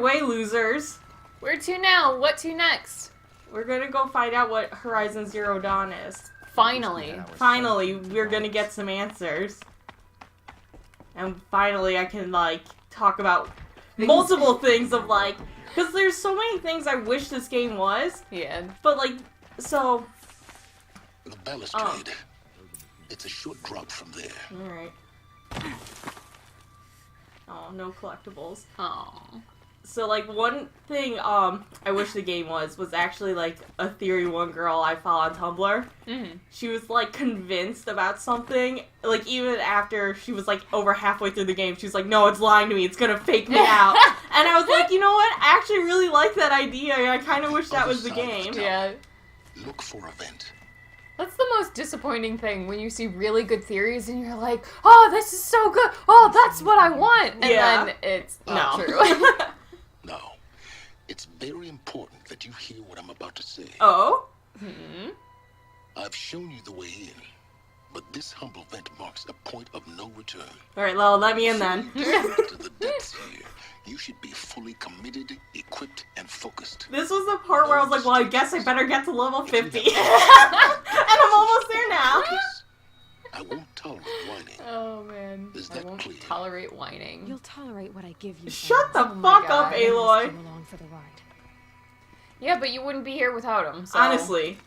way, losers. Where to now? What to next? We're gonna go find out what Horizon Zero Dawn is. Finally. Finally, we're gonna get some answers. And finally, I can, like, talk about multiple things of, like... Because there's so many things I wish this game was. Yeah. But, like, so... The balustrade. It's a short drop from there. Alright. Oh, no collectibles. Oh. So, like, one thing I wish the game was actually, like, a theory one girl I follow on Tumblr. Mm-hmm. She was, like, convinced about something. Like, even after she was, like, over halfway through the game, she was like, no, it's lying to me. It's gonna fake me out. And I was like, you know what? I actually really like that idea. I kind of wish that was the game. Yeah. Look for a vent. That's the most disappointing thing, when you see really good theories and you're like, oh, this is so good. Oh, that's what I want. And then it's not No. true. Now, it's very important that you hear what I'm about to say. Oh? Hmm. I've shown you the way in, but this humble vent marks a point of no return. Alright, well, let me in then. To the depths here, you should be fully committed, equipped, and focused. This was the part where I was like, well, I guess I better get to level 50. And I'm almost there now. I won't tolerate whining. Oh, man. Is I that won't clear? tolerate whining. You'll tolerate what I give you. Shut the Oh my fuck up, God. Aloy. Come along for the ride. Yeah, but you wouldn't be here without him, so... Honestly.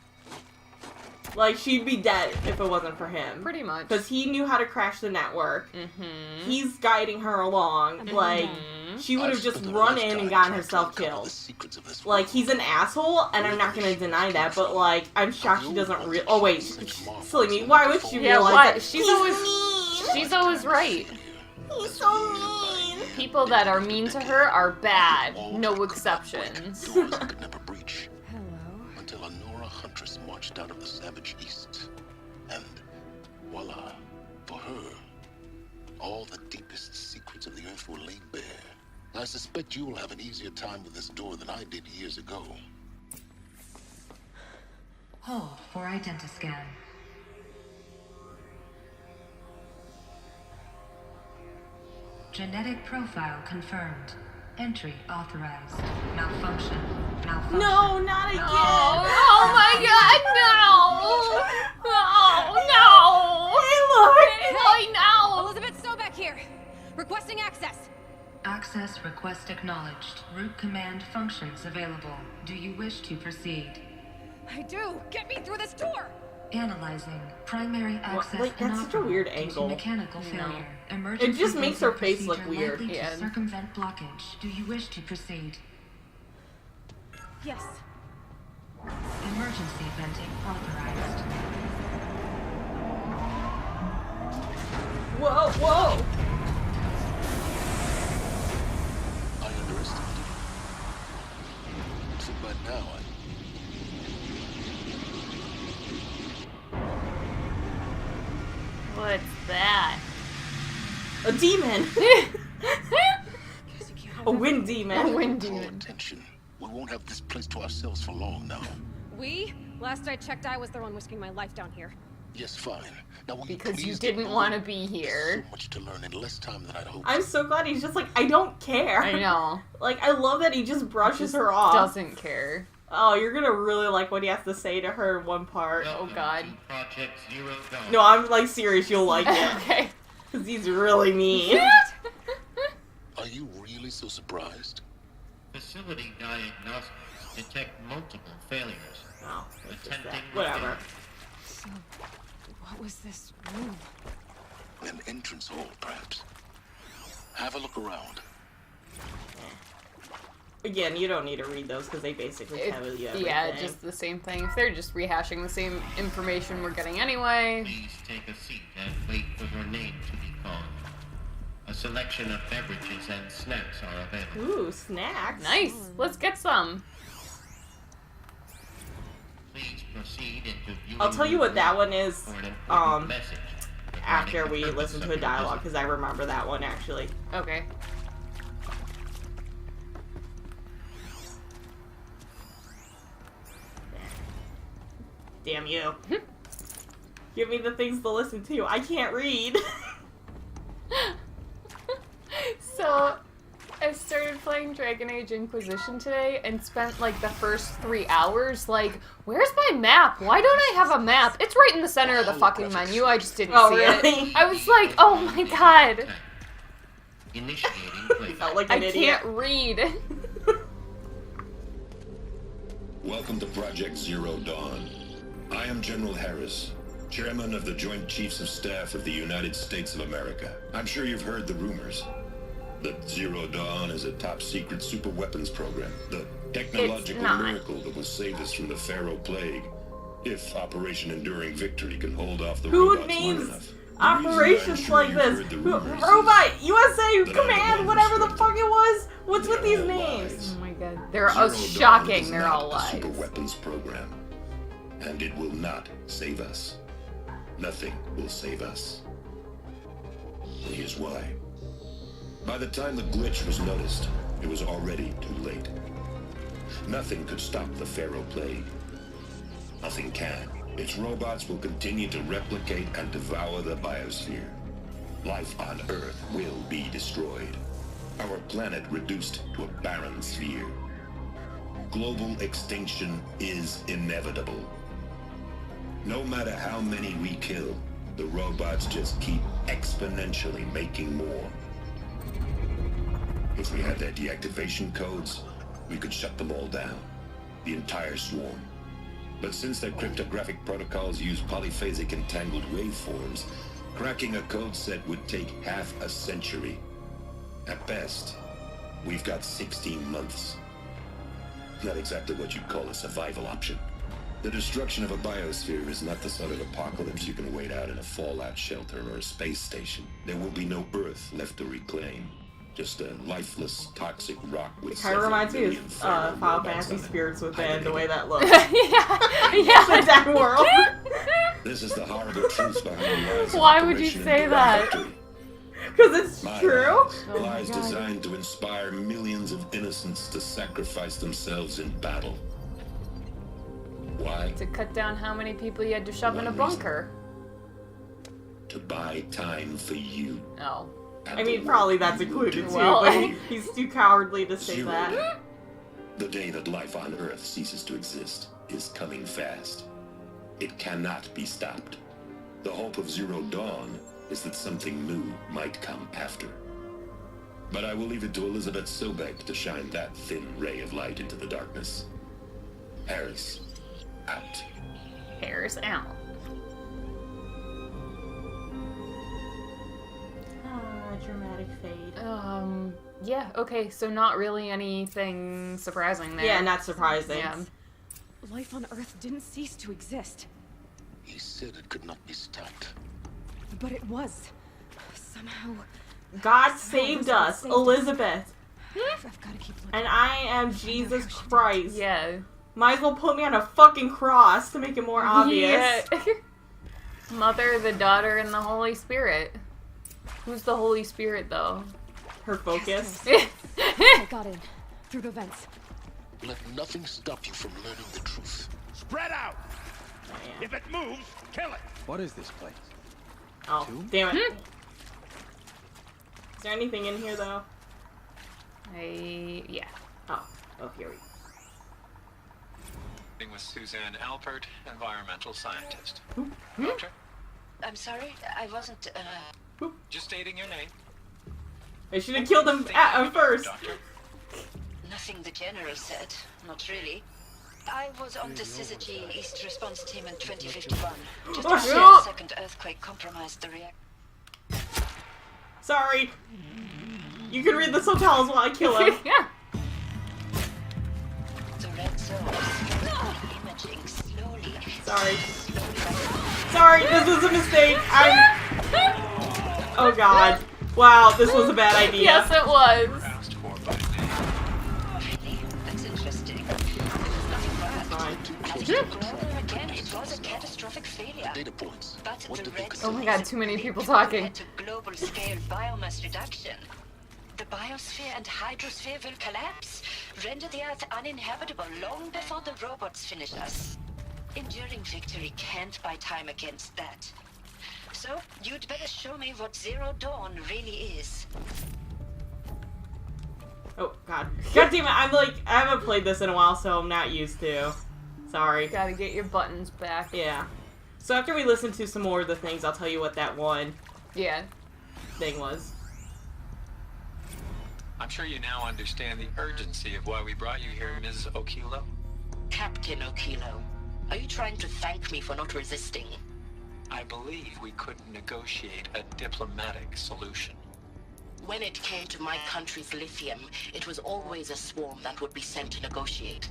Like, she'd be dead if it wasn't for him. Pretty much. Because he knew how to crash the network. Mm-hmm. He's guiding her along. Like, she would have I've just spent a run lifetime in and gotten trying to herself uncover killed. the secrets of this Like, world. he's an asshole, and I'm not gonna deny that, but, like, I'm shocked she doesn't oh, wait. Silly me. Why would she Yeah, realize what? that? She's He's always- mean! She's always right. He's so mean! People that are mean to her are bad. No exceptions. Doors I could never breach. Hello. Until a Nora huntress marched out of the savage east. And voila, for her, all the deepest secrets of the earth were laid bare. I suspect you will have an easier time with this door than I did years ago. Hold for identiscan. Genetic profile confirmed. Entry authorized. Malfunction. Malfunction. No, not again! Oh my god, no! No! Aloy! Aloy, no! Elizabeth Stoback here. Requesting access. Access request acknowledged. Root command functions available. Do you wish to proceed? I do. Get me through this door. Analyzing. Primary access like, that's such a inoperable weird due to angle. mechanical No. failure. Emergency just makes her venting face look procedure weird. likely Yeah. to circumvent blockage. Do you wish to proceed? Yes. Emergency venting authorized. Whoa, whoa! I underestimated you. So by now, What's that? A demon! Guess you can't have A that. wind demon. A wind draw demon. attention. We won't have this place to ourselves for long now. We? Last I checked, I was the one risking my life down here. Yes, fine. Now, will Because you please get didn't moving? want to be There's here. so much to learn in less time than I'd hoped. I'm so glad he's just like, I don't care. I know. Like, I love that he just brushes Just her off. doesn't care. Oh, you're gonna really like what he has to say to her in one part. Oh god. Project Zero Dawn. No, I'm like serious, you'll like it. Okay. Because he's really mean. Are you really so surprised? Facility diagnostics detect multiple failures. Oh, it's just that. Attempting Whatever. repair. So, what was this room? An entrance hall, perhaps. Have a look around. Again, you don't need to read those because they basically tell you everything. Yeah, just the same thing. If they're just rehashing the same information we're getting anyway. Please take a seat and wait for your name to be called. A selection of beverages and snacks are available. Ooh, snacks. Nice. Let's get some. Please proceed into viewing I'll tell you what that one is for an important um, message regarding after the we purpose listen of to a your dialogue visit. because I remember that one actually. Okay. Damn you. Give me the things to listen to. I can't read. So, I started playing playing Dragon Age Inquisition today and spent like the first 3 hours like, where's my map? Why don't I have a map? It's right in the center of the fucking menu. I just didn't see really? it. I was like, oh my god. Initiating playback. Felt like I an idiot. can't read. Welcome to Project Zero Dawn. I am General Harris, Chairman of the Joint Chiefs of Staff of the United States of America. I'm sure you've heard the rumors that Zero Dawn is a top-secret superweapons program, the technological not. miracle that will save us from the Pharaoh Plague, if Operation Enduring Victory can hold off the Who robots long names enough. The reason I'm operations sure like you've this? heard the rumors Robot, is USA that I'm Command, the whatever the one fuck it was. What's with these all names? lies. Oh my god. They're Zero Dawn shocking. is They're not all a lies. super weapons program, and it will not save us. Nothing will save us. And here's why. By the time the glitch was noticed, it was already too late. Nothing could stop the Pharaoh Plague. Nothing can. Its robots will continue to replicate and devour the biosphere. Life on Earth will be destroyed. Our planet reduced to a barren sphere. Global extinction is inevitable. No matter how many we kill, the robots just keep exponentially making more. If we had their deactivation codes, we could shut them all down. The entire swarm. But since their cryptographic protocols use polyphasic entangled waveforms, cracking a code set would take half a century. At best, we've got 16 months. Not exactly what you'd call a survival option. The destruction of a biosphere is not the sort of apocalypse you can wait out in a fallout shelter or a space station. There will be no Earth left to reclaim. Just a lifeless, toxic rock with Kind of reminds me of Pharaoh Final robots Fantasy on it. Spirits Within, Hibernating. the way that looks. yeah. The exact world. This is the horrible truth behind the lies of Why would you Operation say Enduring that? Victory. Because it's My true. lies, Oh my lies God. designed to inspire millions of innocents to sacrifice themselves in battle. Why? To cut down how many people you had to shove in a One reason. bunker. To buy time for you. Oh. and I the mean, probably work that's you will included do. too, Well- but he's too cowardly to say Zero that. Dawn. The day that life on Earth ceases to exist is coming fast. It cannot be stopped. The hope of Zero Dawn is that something new might come after. But I will leave it to Elizabeth Sobek to shine that thin ray of light into the darkness. Harris, out. Hairs out. Ah, dramatic fade. Yeah, okay, so not really anything surprising there. Yeah, not surprising. Yeah. Life on Earth didn't cease to exist, He said it could not be stopped. but it was. Somehow, God saved us, saved us. Elizabeth. I've got to keep looking. And I am Jesus Christ. Yeah. Might as well put me on a fucking cross to make it more obvious. Yeah. Mother, the daughter, and the Holy Spirit. Who's the Holy Spirit, though? Her focus. I got in through the vents. Let nothing stop you from learning the truth. Spread out! If it moves, kill it! What is this place? Oh, damn it. Is there anything in here, though? Yeah. Oh, here we go. With Suzanne Alpert, environmental scientist. Doctor, I'm sorry, I wasn't, just stating your name. I should have killed him at first. Doctor, nothing the General said. Not really. I was on the Syzygy East Response Team in 2051. Just Oh, after shit. the second earthquake compromised the reactor. Sorry. You can read the subtitles while I kill him. Yeah. The red zone is imaging slowly. Sorry. Slowly. Sorry, this was a mistake. Oh god. Wow, this was a bad idea. Yes, it was. asked for by name. Really? That's interesting. It was nothing bad. Fine. As you grow again, it was a catastrophic failure. Data points. But What the did they red consider? Oh my god, too many people talking. led to global-scale biomass reduction. The biosphere and hydrosphere will collapse, render the Earth uninhabitable long before the robots finish us. Enduring Victory can't buy time against that. So, you'd better show me what Zero Dawn really is. Oh, God. God damn it, I haven't played this in a while, so I'm not used to. Sorry. Gotta get your buttons back. Yeah. So after we listen to some more of the things, I'll tell you what that one thing was. I'm sure you now understand the urgency of why we brought you here, Ms. Okilo. Captain Okilo, are you trying to thank me for not resisting? I believe we could negotiate a diplomatic solution. When it came to my country's lithium, it was always a swarm that would be sent to negotiate.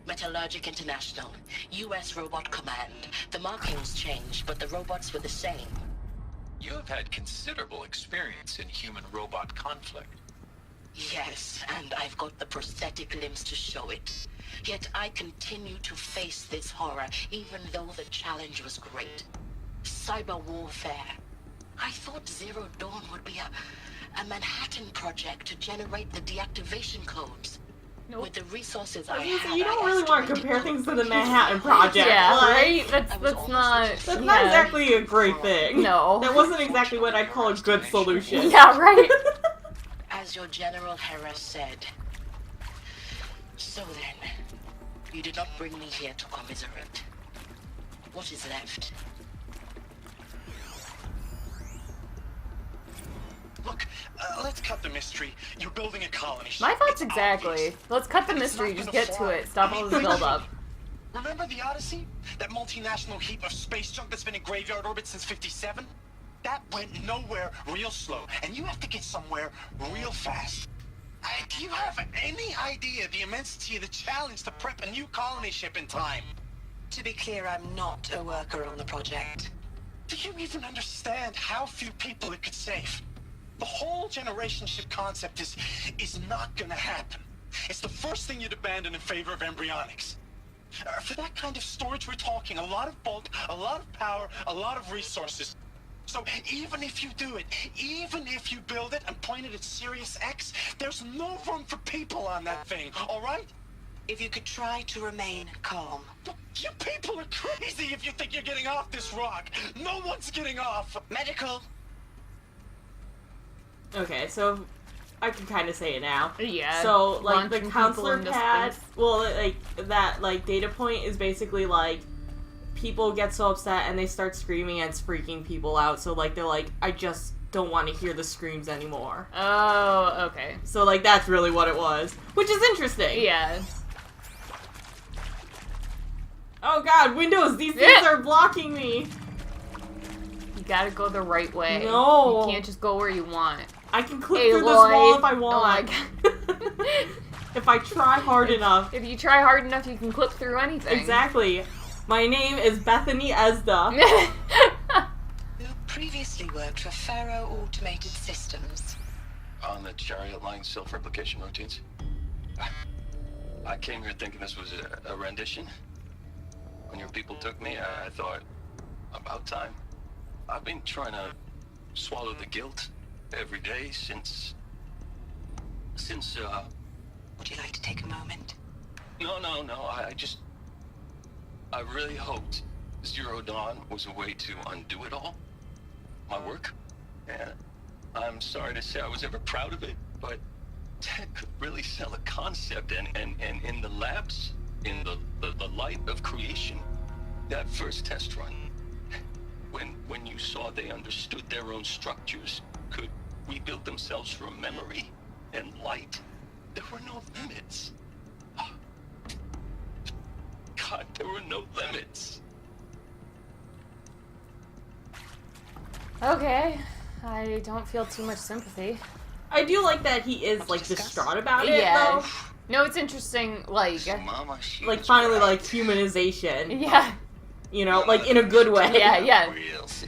Metallurgic International, U.S. Robot Command. The markings changed, but the robots were the same. You have had considerable experience in human-robot conflict. Yes, and I've got the prosthetic limbs to show it. Yet I continue to face this horror, even though the challenge was great. Cyber warfare. I thought Zero Dawn would be a Manhattan project to generate the deactivation codes. Nope. With the resources I had, You don't really want to compare things to the Manhattan Project. Yeah, like, right? That's not exactly a great thing. No. That wasn't exactly what I'd call a good solution. Yeah, right. As your General Hera said. So then, you did not bring me here to commiserate. What is left? Look, let's cut the mystery. You're building a colony. My thoughts It's exactly. obvious. Let's cut the And it's mystery, not just gonna get to fly. it. Stop all this build up. Remember the Odyssey? That multinational heap of space junk that's been in graveyard orbit since '57? That went nowhere real slow, and you have to get somewhere real fast. Do you have any idea the immensity of the challenge to prep a new colony ship in time? To be clear, I'm not a worker on the project. Do you even understand how few people it could save? The whole generation ship concept is not gonna happen. It's the first thing you'd abandon in favor of embryonics. For that kind of storage, we're talking a lot of bulk, a lot of power, a lot of resources. So even if you do it, even if you build it and point it at Sirius X, there's no room for people on that thing, all right? If you could try to remain calm. Look, you people are crazy if you think you're getting off this rock. No one's getting off. Medical. Okay, so I can kind of say it now. Yeah. So, like, the launching counselor people into pad, space. well, like, that, like, data point is basically, like, people get so upset and they start screaming and it's freaking people out. So, like, they're like, I just don't want to hear the screams anymore. Oh, okay. So, like, that's really what it was. Which is interesting. Yeah. Oh god, Windows, these things are blocking me. You gotta go the right way. No. You can't just go where you want. I can clip through this wall if I want. Oh my god. If I try hard enough. If you try hard enough, you can clip through anything. Exactly. My name is Bethany Esda. You previously worked for Faro Automated Systems. On the Chariot Line self-replication routines. I came here thinking this was a rendition. When your people took me, I thought, about time. I've been trying to swallow the guilt every day since... Would you like to take a moment? No, I really hoped Zero Dawn was a way to undo it all. My work. And I'm sorry to say I was ever proud of it, but Ted could really sell a concept, and in the labs, in the light of creation, that first test run, when you saw they understood their own structures, could rebuild themselves from memory and light, there were no limits. God, there were no limits. Okay. I don't feel too much sympathy. I do like that he is, like, distraught about it, Yeah. though. No, it's interesting, like... Like, finally, like, humanization. Yeah. You know, like, in a good way. Yeah.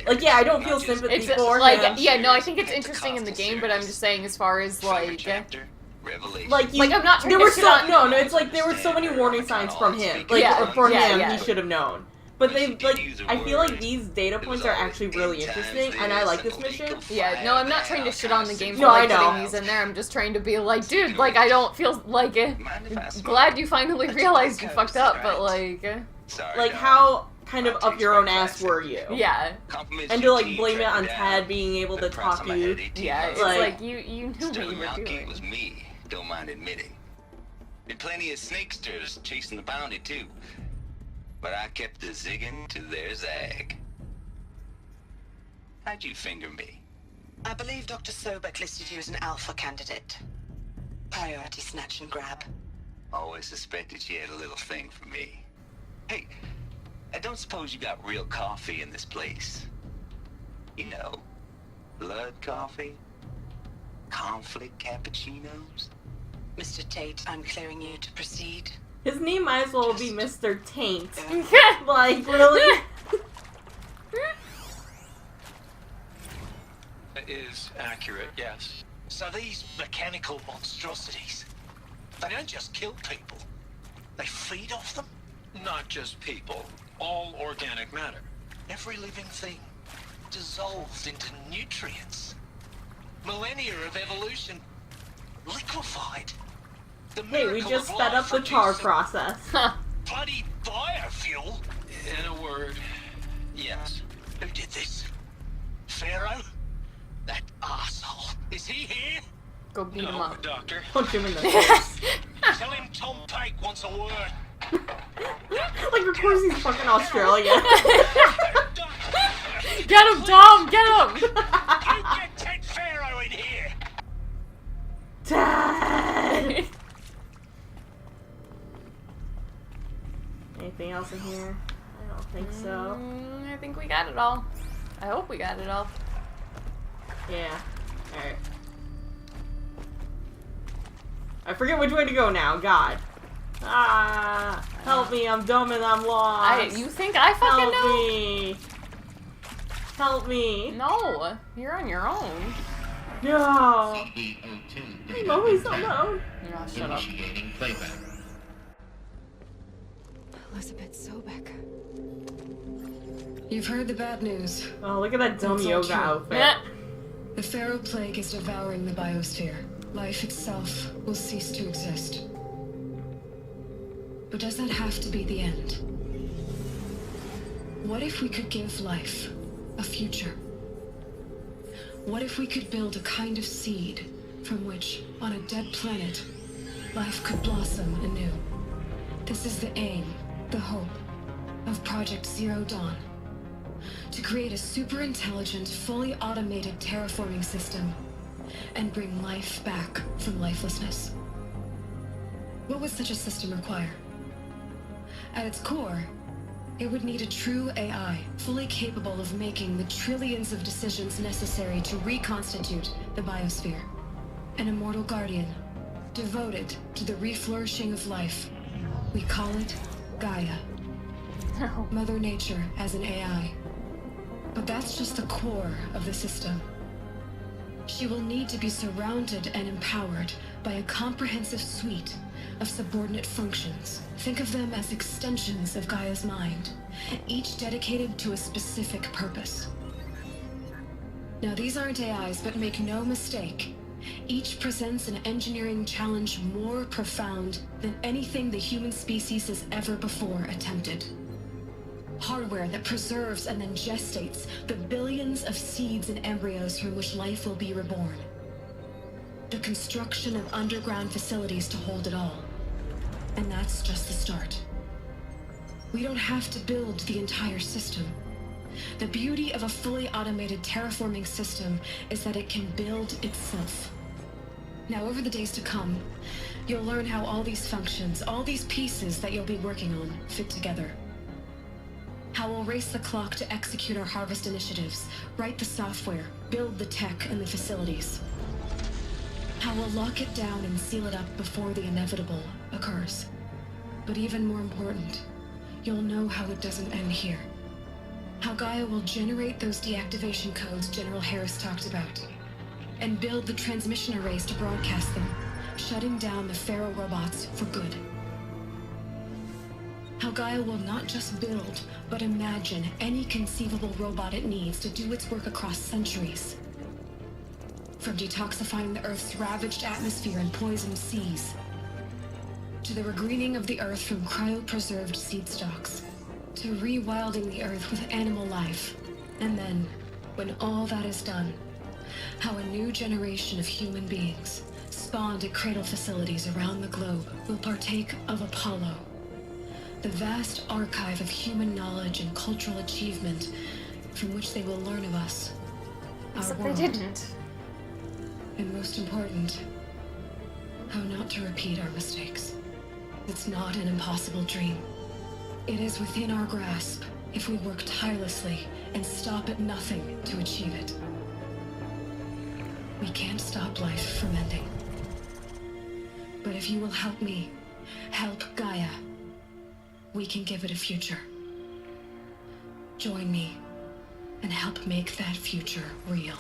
Like, yeah, I don't feel sympathy It's for like, him. yeah, no, I think it's interesting in the game, but I'm just saying as far as, like... Like, I'm not trying there to were shit so, on... no, it's like, there were so many warning signs from him. Like, Yeah, or for him, yeah. he should have known. But they, like, I feel like these data points are actually really interesting, and I like this mission. Yeah, no, I'm not trying to shit on the game for, No, like, I know. putting these in there. I'm just trying to be like, dude, like, I don't feel like it. Glad you finally realized you fucked up, but, like... Like, how kind of up your own ass were you? Yeah. And to, like, blame it on Tad being able to talk to you. Yeah, it's Like- like, you knew what you were doing. was me. don't mind admitting. Been plenty of snakesters chasing the bounty, too. But I kept the zigging to their zag. How'd you finger me? I believe Dr. Sobek listed you as an alpha candidate. Priority snatch and grab. Always suspected she had a little thing for me. Hey, I don't suppose you got real coffee in this place? You know, blood coffee? Conflict cappuccinos? Mr. Tate, I'm clearing you to proceed. His name might as well be Mr. Taint. Like, really? That is accurate, yes. So these mechanical monstrosities, they don't just kill people. They feed off them? Not just people. All organic matter. Every living thing dissolved into nutrients. Millennia of evolution liquefied. The Hey, we miracle just of sped life up the tar produced process. bloody biofuel. In a word, yes. Who did this? Pharaoh? That arsehole. Is he here? Go beat him No, up. Doctor. Punch him in the face. Tell him Tom Pake wants a word. Like, of course he's fucking Australian. Get him, Tom! Get him! You get Ted Pharaoh in here. Dad! Anything else in here? I don't think so. I think we got it all. I hope we got it all. Yeah. Alright. I forget which way to go now. God. Ah! Help me, I'm dumb and I'm lost. You think I fucking know? Help me! Help me! No, you're on your own. No! CE02 I'm always alone. No, shut up. Initiating playback. Elizabeth Sobek. You've heard the bad news. Oh, look at that dumb It's all yoga true. outfit. The Pharaoh Plague is devouring the biosphere. Life itself will cease to exist. But does that have to be the end? What if we could give life a future? What if we could build a kind of seed from which, on a dead planet, life could blossom anew? This is the aim, the hope, of Project Zero Dawn. To create a super intelligent, fully automated terraforming system and bring life back from lifelessness. What would such a system require? At its core, it would need a true AI, fully capable of making the trillions of decisions necessary to reconstitute the biosphere. An immortal guardian, devoted to the reflourishing of life. We call it Gaia. Mother Nature as an AI. But that's just the core of the system. She will need to be surrounded and empowered by a comprehensive suite of subordinate functions. Think of them as extensions of Gaia's mind, each dedicated to a specific purpose. Now, these aren't AIs, but make no mistake, each presents an engineering challenge more profound than anything the human species has ever before attempted. Hardware that preserves and then gestates the billions of seeds and embryos from which life will be reborn. The construction of underground facilities to hold it all. And that's just the start. We don't have to build the entire system. The beauty of a fully automated terraforming system is that it can build itself. Now, over the days to come, you'll learn how all these functions, all these pieces that you'll be working on, fit together. How we'll race the clock to execute our harvest initiatives, write the software, build the tech and the facilities. How we'll lock it down and seal it up before the inevitable occurs. But even more important, you'll know how it doesn't end here. How Gaia will generate those deactivation codes General Harris talked about, and build the transmission arrays to broadcast them, shutting down the Pharaoh robots for good. How Gaia will not just build, but imagine any conceivable robot it needs to do its work across centuries. From detoxifying the Earth's ravaged atmosphere and poisoned seas, to the regreening of the Earth from cryopreserved seed stocks, to rewilding the Earth with animal life. And then, when all that is done, how a new generation of human beings, spawned at cradle facilities around the globe will partake of Apollo, the vast archive of human knowledge and cultural achievement from which they will learn of us, our Except world. they didn't. And most important, how not to repeat our mistakes. It's not an impossible dream. It is within our grasp if we work tirelessly and stop at nothing to achieve it. We can't stop life from ending. But if you will help me, help Gaia, we can give it a future. Join me and help make that future real.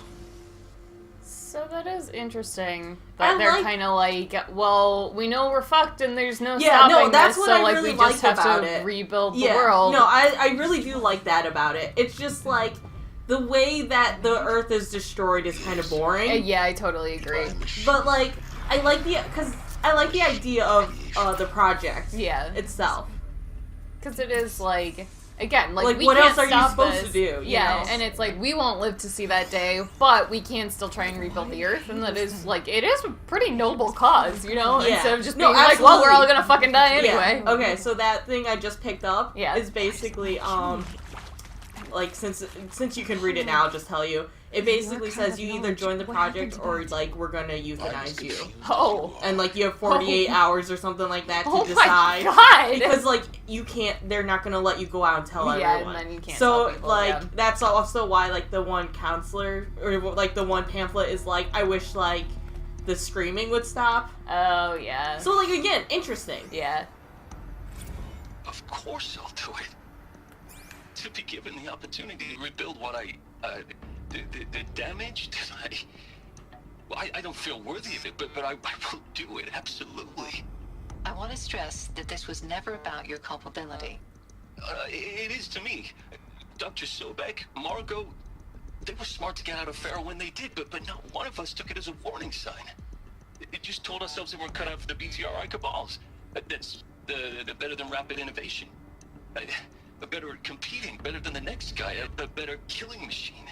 So that is interesting. That they're kind of like, well, we know we're fucked and there's no stopping that's this, what so I like really we just like have about to it. rebuild the world. No, I really do like that about it. It's just like the way that the Earth is destroyed is kind of boring. Yeah, I totally agree. But like, I like the idea of the project. Yeah. Itself. Because it is like, again, like we what can't else are you stop supposed this. to do? Yeah, You know? and it's like we won't live to see that day, but we can still try and rebuild the Earth, and that is like it is a pretty noble cause, you know. Yeah. Instead of just No, being like, well, we're all absolutely. gonna fucking die anyway. Yeah. Okay, so that thing I just picked up Yeah. is basically like since you can read it now, I'll just tell you. It basically says you either join the project or like we're gonna euthanize you. Oh. And like you have 48 hours or something like that to Oh my decide. God. Because like you can't, they're not gonna let you go out and tell Yeah, everyone. and then you can't So tell people, like yeah. that's also why like the one counselor or like the one pamphlet is like I wish like the screaming would stop. Oh yeah. So like again, interesting. Yeah. Of course I'll do it. To be given the opportunity to rebuild what the damage that I don't feel worthy of it, but I will do it, absolutely. I want to stress that this was never about your culpability. It is to me. Dr. Sobek, Margot, they were smart to get out of Pharaoh when they did, but not one of us took it as a warning sign. It just told ourselves that we're cut out for the BTRI cabals. That's the better than rapid innovation. A better at competing, better than the next guy, a better killing machine.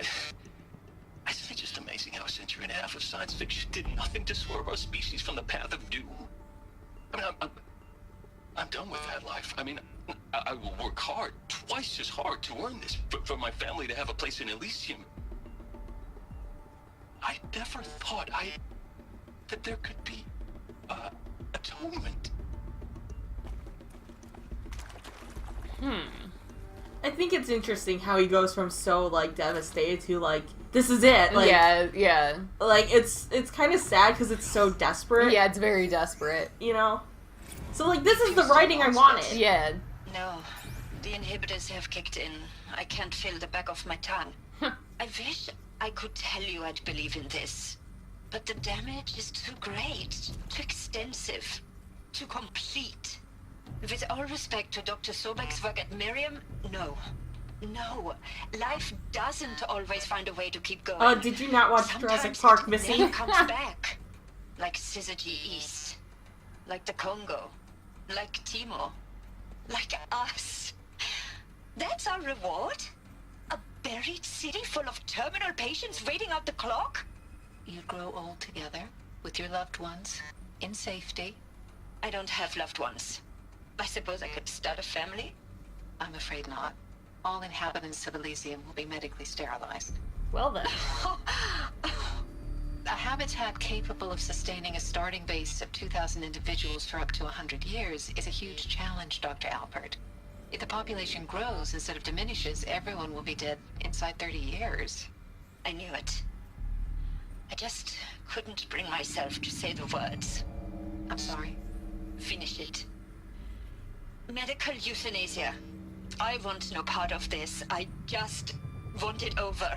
It's just amazing how a century and a half of science fiction did nothing to swerve our species from the path of doom. I mean, I'm done with that life. I mean, I will work hard, twice as hard to earn this, for my family to have a place in Elysium. I never thought that there could be atonement. I think it's interesting how he goes from so like devastated to like this is it. Like, yeah. Like it's kind of sad because it's so desperate. Yeah, it's very desperate. You know. So like this is the writing I wanted. Yeah. No, the inhibitors have kicked in. I can't feel the back of my tongue. I wish I could tell you I'd believe in this, but the damage is too great, too extensive, too complete. With all respect to Dr. Sobek's work at Miriam, no. No. Life doesn't always find a way to keep going. Did you not watch Sometimes Jurassic Park, it Missy? never comes back. Like Syzygy East. Like the Congo. Like Timor. Like us. That's our reward? A buried city full of terminal patients waiting out the clock? You grow old together with your loved ones in safety. I don't have loved ones. I suppose I could start a family? I'm afraid not. All inhabitants of Elysium will be medically sterilized. Well then. A habitat capable of sustaining a starting base of 2,000 individuals for up to 100 years is a huge challenge, Dr. Alpert. If the population grows instead of diminishes, everyone will be dead inside 30 years. I knew it. I just couldn't bring myself to say the words. I'm sorry. Finish it. Medical euthanasia. I want no part of this. I just want it over.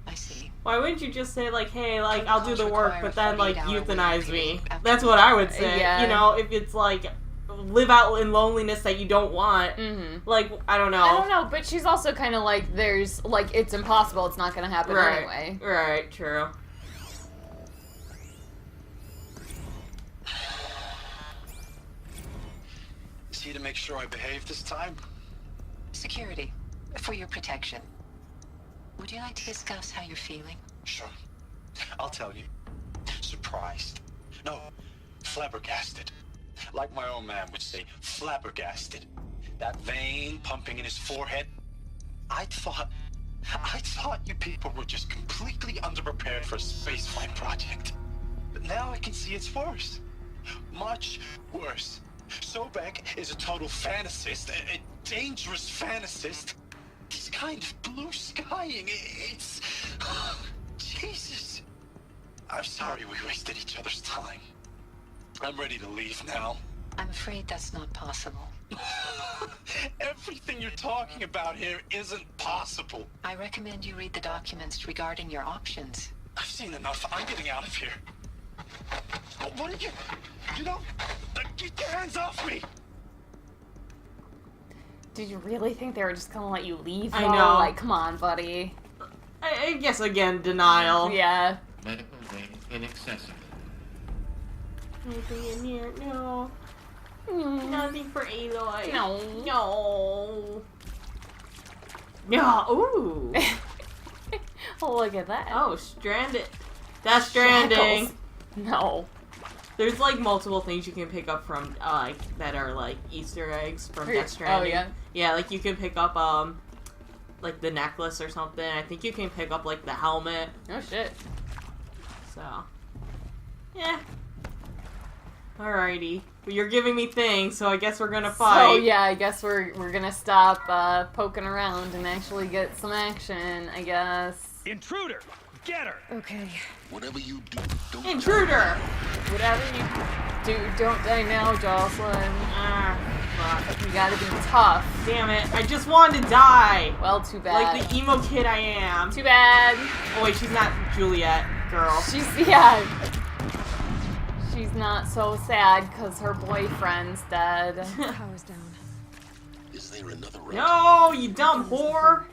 I see. Why wouldn't you just say like, hey, like I'll do the work, but then like 48-hour euthanize waiting me? period. That's what I would say. Yeah. You know, if it's like live out in loneliness that you don't want. Mm-hmm. Like I don't know. I don't know, but she's also kind of like, there's like it's impossible. It's not gonna happen anyway. Right. True. Is he to make sure I behave this time? Security, for your protection. Would you like to discuss how you're feeling? Sure. I'll tell you. Surprised. No, flabbergasted. Like my own man would say, flabbergasted. That vein pumping in his forehead. I thought you people were just completely underprepared for a spaceflight project. But now I can see it's worse. Much worse. Sobek is a total fantasist, a dangerous fantasist. He's kind of blue skying. It's... Jesus. I'm sorry we wasted each other's time. I'm ready to leave now. I'm afraid that's not possible. Everything you're talking about here isn't possible. I recommend you read the documents regarding your options. I've seen enough. I'm getting out of here. What are you... You know... Get your hands off me! Did you really think they were just gonna let you leave? I though? know. Like, come on, buddy. I guess, again, denial. Yeah. Medical wing inaccessible. Anything in here? No. Nothing for Aloy. No. No. No. Ooh. Oh, look at that. Oh, stranded. That's stranding. Shackles. No. There's like multiple things you can pick up from that are like Easter eggs from Death Stranding. Oh yeah. Yeah, like you can pick up like the necklace or something. I think you can pick up like the helmet. Oh shit. So, yeah. Alrighty. Well, you're giving me things, so I guess we're gonna fight. So yeah, I guess we're gonna stop poking around and actually get some action, I guess. Intruder! Get her! Okay. Whatever you do, don't Intruder! Whatever you do, don't die now, Jocelyn. Ah, fuck. You gotta be tough. Damn it. I just wanted to die. Well, too bad. Like the emo kid I am. Too bad. Oh wait, she's not Juliet, girl. She's not so sad because her boyfriend's dead. Power's down. Is there another route? No, you dumb whore.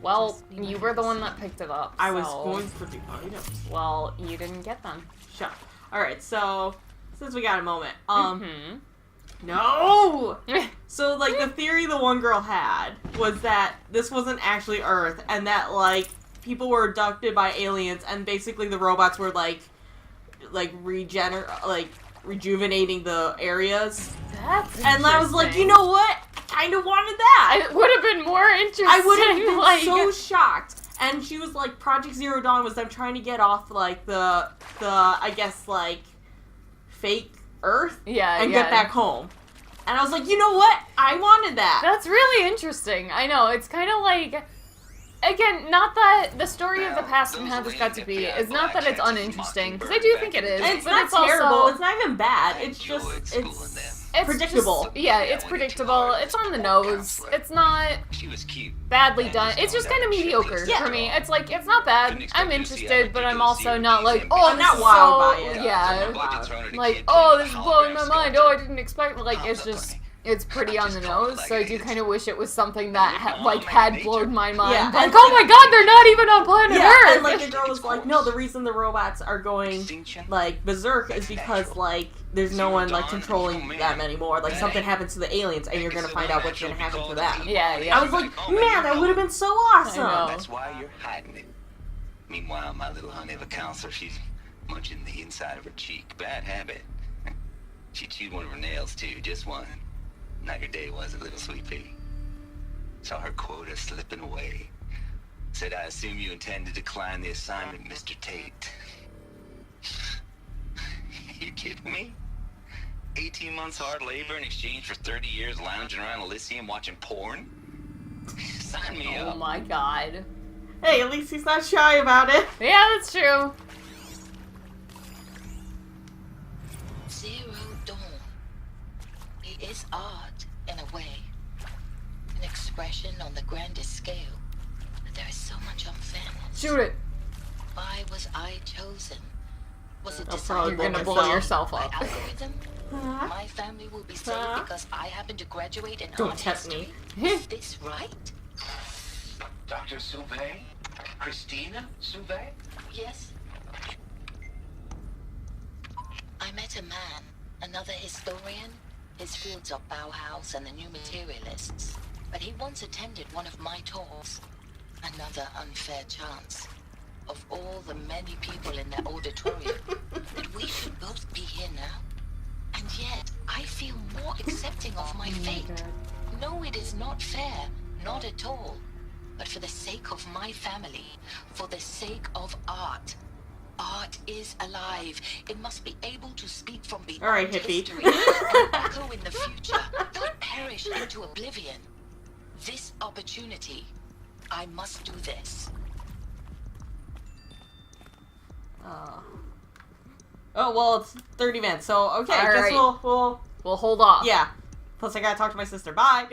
Well, you were the one that picked it up. I was so- going for the items. Well, you didn't get them. Shut up. Alright, so, since we got a moment, Mm-hmm. no! So, like, the theory the one girl had was that this wasn't actually Earth, and that, like, people were abducted by aliens, and basically the robots were, like rejuvenating the areas. That's And I was like, interesting. you know what? I kind of wanted that. It would have been more interesting. I would have been like, so shocked. And she was like, Project Zero Dawn was them trying to get off, like, the I guess, like, fake Earth. Yeah, and yeah. get back home. And I was like, you know what? I wanted that. That's really interesting. I know. It's kind of like, again, not that the story of the past and how this got to be is not that it's uninteresting, because I do think it is. And it's but not it's terrible. Also, It's not even bad. It's just, it's predictable. Yeah, it's predictable. It's on the nose. It's not She was cute. badly done. It's just kind of mediocre for me. It's like, it's not bad. I'm interested, but I'm also not like, oh, I'm not wowed by it. Yeah. Like, oh, this is blowing my mind. Oh, I didn't expect. Like, it's just. It's pretty on the nose, so I do kind of wish it was something that had blown my mind. Yeah, Like, and oh my god, they're not even on planet Earth! And like the girl was like, no, the reason the robots are going like berserk is because like there's no one like controlling them anymore. Like something happens to the aliens, and you're gonna find out what's gonna happen to them. Yeah, yeah. I was like, man, that would have been so awesome. That's why you're hiding it. Meanwhile, my little honey of a counselor, she's munching the inside of her cheek. Bad habit. She chewed one of her nails too, just one. Not your day, was it, little sweet pea? Saw her quota slipping away. Said, I assume you intend to decline the assignment, Mr. Tate. You kidding me? 18 months hard labor in exchange for 30 years lounging around Elysium watching porn? Sign me up. Oh my god. Hey, at least he's not shy about it. Yeah, that's true. Zero Dawn. It is art, in a way. An expression on the grandest scale. But there is so much unfairness. Shoot it. Why was I chosen? Was it I'll decided probably You're gonna blow blow myself. yourself by up. algorithm? My family will be saved because I happen to graduate in Don't art tempt history. me. Is this right? Dr. Sauvé? Christina Sauvé? Yes. I met a man, another historian. His fields are Bauhaus and the New Materialists. But he once attended one of my talks. Another unfair chance. of all the many people in that auditorium that we should both be here now. And yet, I feel more accepting of my fate. No, it is not fair, not at all. But for the sake of my family, for the sake of art, art is alive. It must be able to speak from beyond All right, hippie. history and echo in the future, not perish into oblivion. This opportunity, I must do this. Oh, well, it's 30 minutes, so okay, All I guess right. we'll We'll hold off. yeah. Plus, I gotta talk to my sister. Bye.